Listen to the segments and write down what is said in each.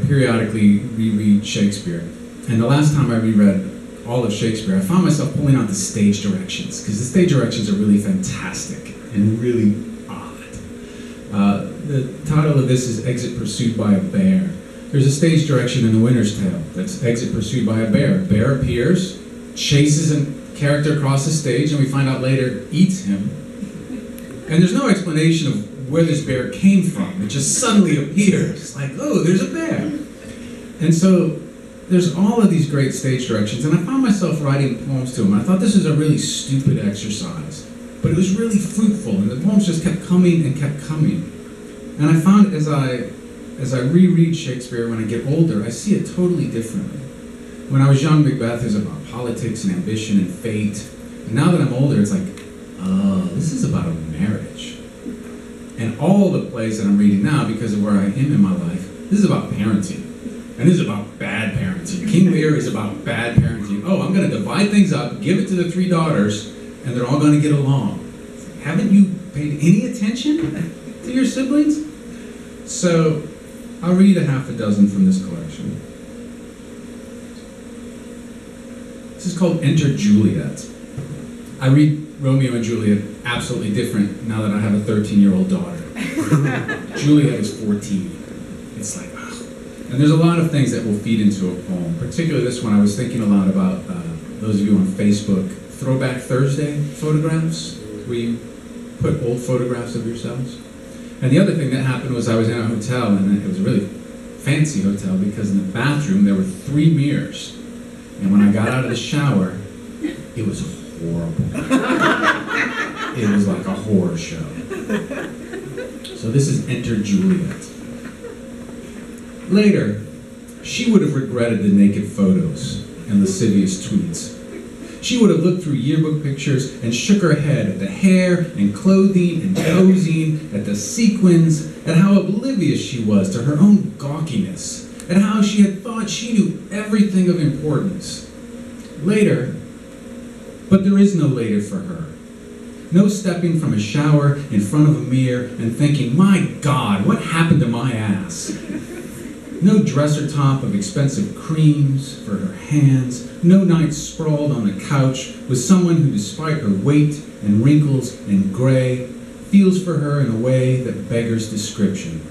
periodically reread Shakespeare. And the last time I reread all of Shakespeare, I found myself pulling out the stage directions, because the stage directions are really fantastic and really odd. The title of this is Exit Pursued by a Bear. There's a stage direction in The Winter's Tale that's Exit Pursued by a Bear. Bear appears, chases a character across the stage, and we find out later eats him. And there's no explanation of where this bear came from. It just suddenly appears, like, oh, there's a bear. And so there's all of these great stage directions, and I found myself writing poems to them. I thought this was a really stupid exercise, but it was really fruitful, and the poems just kept coming and kept coming. And I found as I reread Shakespeare, when I get older, I see it totally differently. When I was young, Macbeth is about politics and ambition and fate. And now that I'm older, it's like, oh, this is about a marriage. And all the plays that I'm reading now, because of where I am in my life, this is about parenting. And this is about bad parenting. King Lear is about bad parenting. Oh, I'm going to divide things up, give it to the 3 daughters, and they're all going to get along. Haven't you paid any attention to your siblings? So I'll read a half a dozen from this collection. This is called Enter Juliet. I read Romeo and Juliet absolutely different now that I have a 13-year-old daughter. Juliet is 14. It's like, oh. And there's a lot of things that will feed into a poem. Particularly this one, I was thinking a lot about those of you on Facebook, Throwback Thursday photographs, where you put old photographs of yourselves. And the other thing that happened was I was in a hotel, and it was a really fancy hotel, because in the bathroom there were 3 mirrors. And when I got out of the shower, it was horrible. It was like a horror show. So this is Enter Juliet. Later, she would have regretted the naked photos and lascivious tweets. She would have looked through yearbook pictures and shook her head at the hair and clothing and posing, at the sequins, at how oblivious she was to her own gawkiness, at how she had thought she knew everything of importance. Later, but there is no later for her. No stepping from a shower in front of a mirror and thinking, my God, what happened to my ass? No dresser top of expensive creams for her hands. No night sprawled on a couch with someone who, despite her weight and wrinkles and gray, feels for her in a way that beggars description.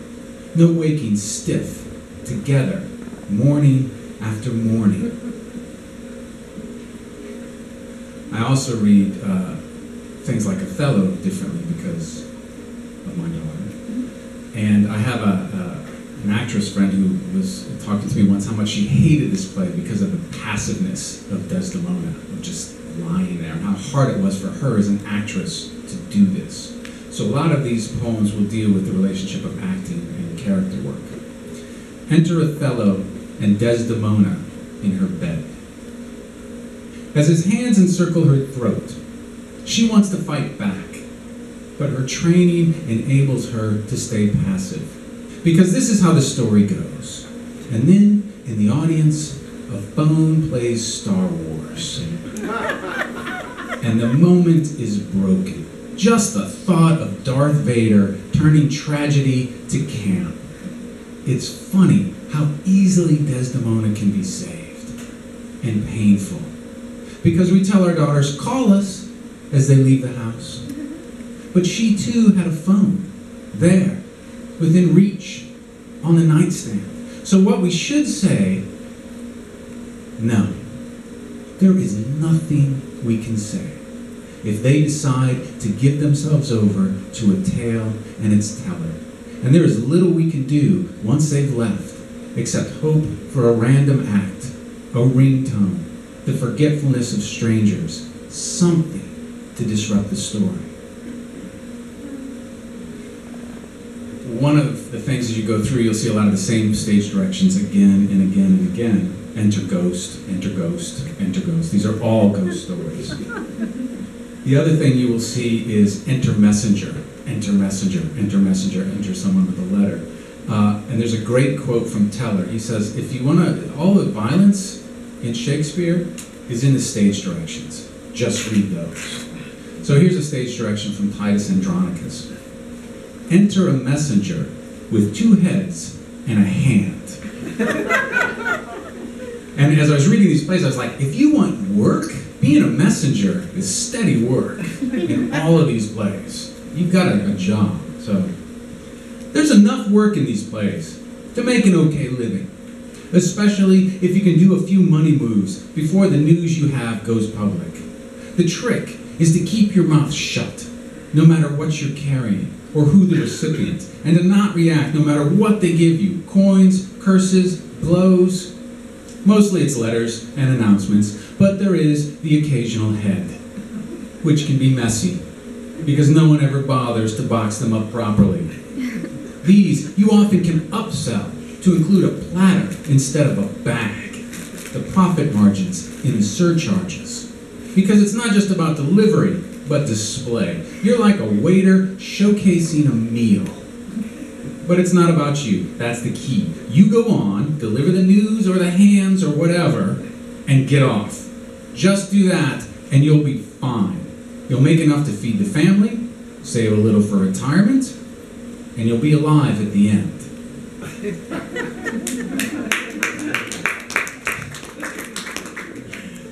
No waking stiff, together, morning after morning. I also read things like Othello differently because of my daughter. And I have an actress friend who was talking to me once how much she hated this play because of the passiveness of Desdemona, of just lying there, and how hard it was for her as an actress to do this. So a lot of these poems will deal with the relationship of acting and character work. Enter Othello and Desdemona in her bed. As his hands encircle her throat, she wants to fight back, but her training enables her to stay passive. Because this is how the story goes. And then, in the audience, a phone plays Star Wars. And the moment is broken. Just the thought of Darth Vader turning tragedy to camp. It's funny how easily Desdemona can be saved. And painful. Because we tell our daughters, call us, as they leave the house. But she too had a phone, there, within reach, on the nightstand. So what we should say, no, there is nothing we can say if they decide to give themselves over to a tale and its teller. And there is little we can do once they've left, except hope for a random act, a ringtone, the forgetfulness of strangers, something to disrupt the story. One of the things as you go through, you'll see a lot of the same stage directions again and again and again. Enter ghost, enter ghost, enter ghost. These are all ghost stories. The other thing you will see is enter messenger, enter messenger, enter messenger, enter someone with a letter. And there's a great quote from Teller. He says, if you want to, all the violence in Shakespeare is in the stage directions. Just read those. So here's a stage direction from Titus Andronicus. Enter a messenger with 2 heads and a hand. And as I was reading these plays, I was like, if you want work, being a messenger is steady work in all of these plays. You've got a job. So there's enough work in these plays to make an okay living, especially if you can do a few money moves before the news you have goes public. The trick is to keep your mouth shut, no matter what you're carrying or who the recipient, and to not react no matter what they give you, coins, curses, blows. Mostly it's letters and announcements, but there is the occasional head, which can be messy, because no one ever bothers to box them up properly. These you often can upsell to include a platter instead of a bag. The profit margins in the surcharges. Because it's not just about delivery, but display. You're like a waiter showcasing a meal. But it's not about you. That's the key. You go on, deliver the news or the hands or whatever, and get off. Just do that, and you'll be fine. You'll make enough to feed the family, save a little for retirement, and you'll be alive at the end.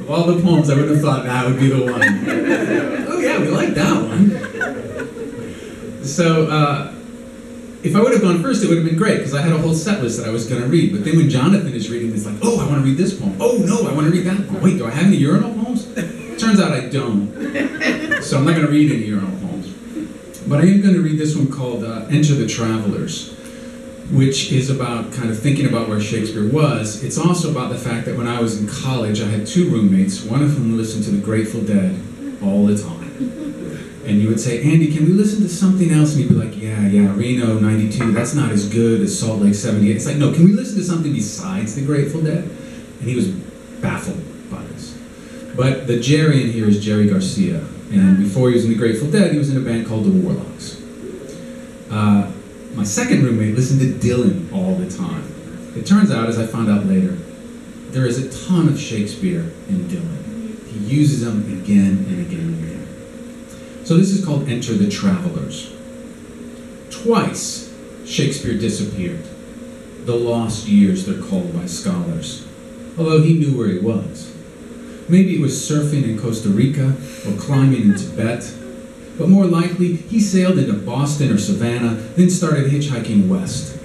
Of all the poems, I would have thought that would be the one. Oh yeah, we like that one. So, if I would have gone first, it would have been great, because I had a whole set list that I was going to read. But then when Jonathan is reading, it's like, oh, I want to read this poem. Oh, no, I want to read that poem. Wait, do I have any urinal poems? Turns out I don't. So I'm not going to read any urinal poems. But I am going to read this one called Enter the Travelers, which is about kind of thinking about where Shakespeare was. It's also about the fact that when I was in college, I had two roommates, one of whom listened to the Grateful Dead all the time. And you would say, Andy, can we listen to something else? And he'd be like, yeah, Reno 92, that's not as good as Salt Lake 78. It's like, no, can we listen to something besides the Grateful Dead? And he was baffled by this. But the Jerry in here is Jerry Garcia. And before he was in the Grateful Dead, he was in a band called the Warlocks. My second roommate listened to Dylan all the time. It turns out, as I found out later, there is a ton of Shakespeare in Dylan. He uses them again and again and again. So this is called Enter the Travelers. Twice, Shakespeare disappeared. The lost years, they're called by scholars, although he knew where he was. Maybe it was surfing in Costa Rica or climbing in Tibet, but more likely, he sailed into Boston or Savannah, then started hitchhiking west.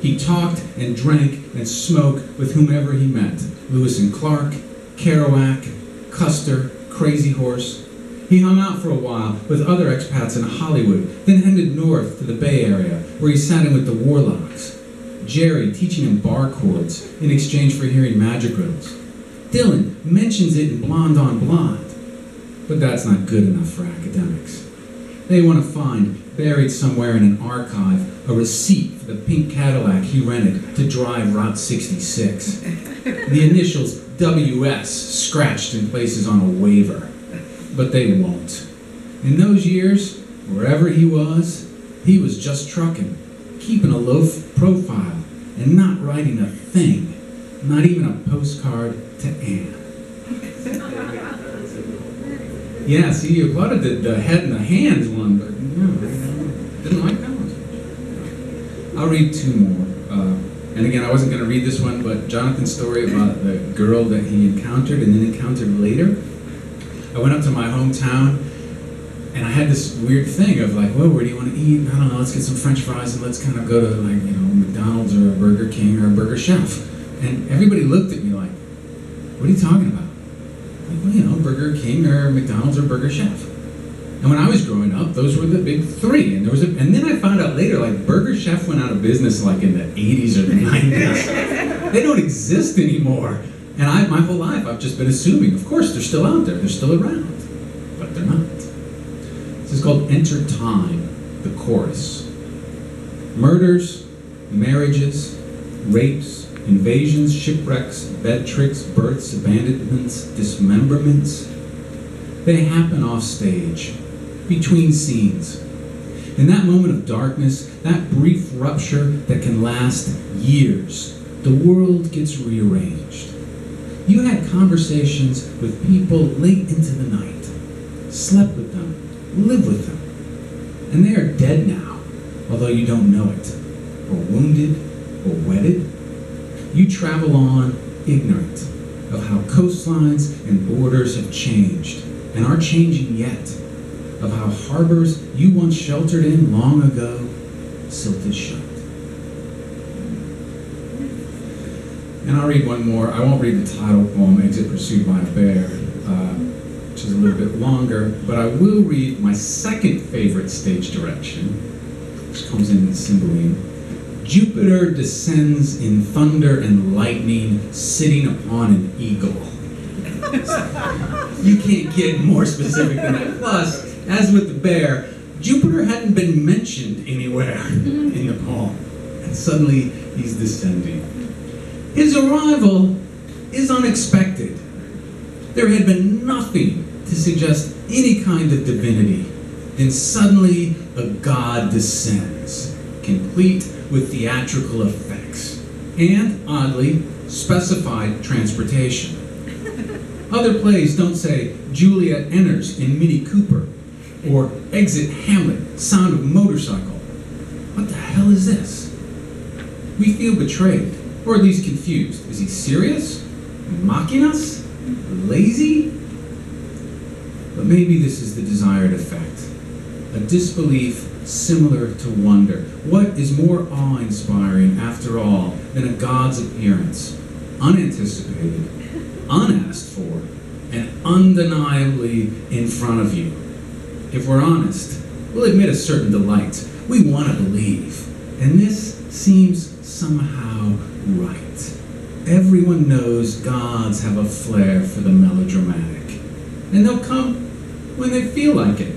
He talked and drank and smoked with whomever he met. Lewis and Clark, Kerouac, Custer, Crazy Horse. He hung out for a while with other expats in Hollywood, then headed north to the Bay Area, where he sat in with the Warlocks. Jerry teaching him bar chords in exchange for hearing magic riddles. Dylan mentions it in Blonde on Blonde. But that's not good enough for academics. They want to find, buried somewhere in an archive, a receipt for the pink Cadillac he rented to drive Route 66. The initials WS scratched in places on a waiver. But they won't. In those years, wherever he was just trucking, keeping a low profile, and not writing a thing, not even a postcard to Anne. Yeah, see, you applauded the head and the hands one, but no, didn't like that one. I'll read two more. And again, I wasn't going to read this one, but Jonathan's story about the girl that he encountered and then encountered later. I went up to my hometown, and I had this weird thing of like, well, where do you want to eat? I don't know, let's get some French fries, and let's kind of go to, like, you know, McDonald's or a Burger King or a Burger Chef. And everybody looked at me like, what are you talking about? Like, well, you know, Burger King or McDonald's or Burger Chef. And when I was growing up, those were the big three. And and then I found out later, like, Burger Chef went out of business like in the 80s or the 90s. They don't exist anymore. And my whole life, I've just been assuming, of course, they're still out there, they're still around, but they're not. This is called Enter Time, the chorus. Murders, marriages, rapes, invasions, shipwrecks, bed tricks, births, abandonments, dismemberments. They happen off stage, between scenes. In that moment of darkness, that brief rupture that can last years, the world gets rearranged. You had conversations with people late into the night, slept with them, lived with them, and they are dead now, although you don't know it, or wounded, or wedded, you travel on ignorant of how coastlines and borders have changed and are changing yet, of how harbors you once sheltered in long ago silted shut. And I'll read one more. I won't read the title poem, Exit Pursued by a Bear, which is a little bit longer, but I will read my second favorite stage direction, which comes in Cymbeline. Jupiter descends in thunder and lightning, sitting upon an eagle. You can't get more specific than that. Plus, as with the bear, Jupiter hadn't been mentioned anywhere in the poem, and suddenly he's descending. His arrival is unexpected. There had been nothing to suggest any kind of divinity. Then suddenly a god descends, complete with theatrical effects, and, oddly, specified transportation. Other plays don't say, Juliet enters in Mini Cooper, or exit Hamlet, sound of motorcycle. What the hell is this? We feel betrayed, or at least confused. Is he serious? Mocking us? Lazy? But maybe this is the desired effect. A disbelief similar to wonder. What is more awe-inspiring, after all, than a god's appearance, unanticipated, unasked for, and undeniably in front of you? If we're honest, we'll admit a certain delight. We want to believe. And this seems somehow right. Everyone knows gods have a flair for the melodramatic. And they'll come when they feel like it,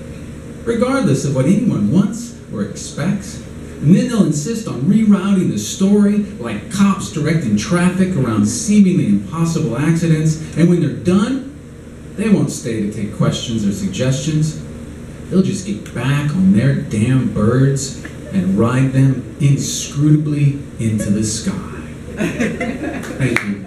regardless of what anyone wants or expects. And then they'll insist on rerouting the story like cops directing traffic around seemingly impossible accidents. And when they're done, they won't stay to take questions or suggestions. They'll just get back on their damn birds and ride them inscrutably into the sky. Thank you.